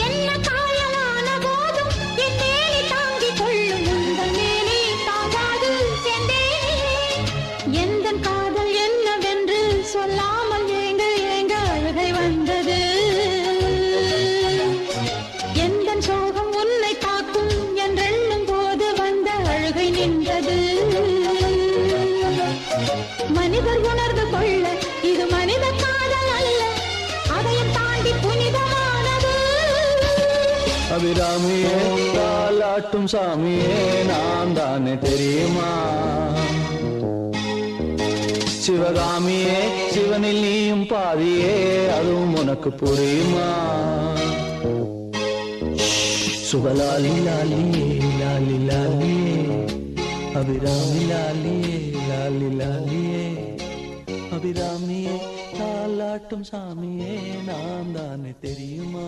என்ன காயலான போதும் என் மேனி தாங்கிக் கொள்ளும் உங்கள் மேனி தாங்காது சென்றேனே. எந்தன் காதல் என்னவென்று சொல்லாமல் ஏங்க ஏங்க அழுகை வந்தது. எந்தன் சோகம் உன்னை தாக்கும் என்றெண்ணும் போது வந்த அழுகை நின்றது. மனிதர் உணர்ந்து கொள்ள இது மனித காதல் அல்ல, அதையும் தாண்டி புனிதமானது. அபிராமியே தாலாட்டும் சாமியே நான் தானே தெரியுமா? சிவகாமியே சிவனில் நீயும் பாதியே அதுவும் உனக்கு புரியுமா? சுபலாலி லாலியே லாலி லாலியே அபிராமி லாலியே லாலி லாலியே அபிராமியே தாலாட்டும் சாமியே நான் தானே தெரியுமா?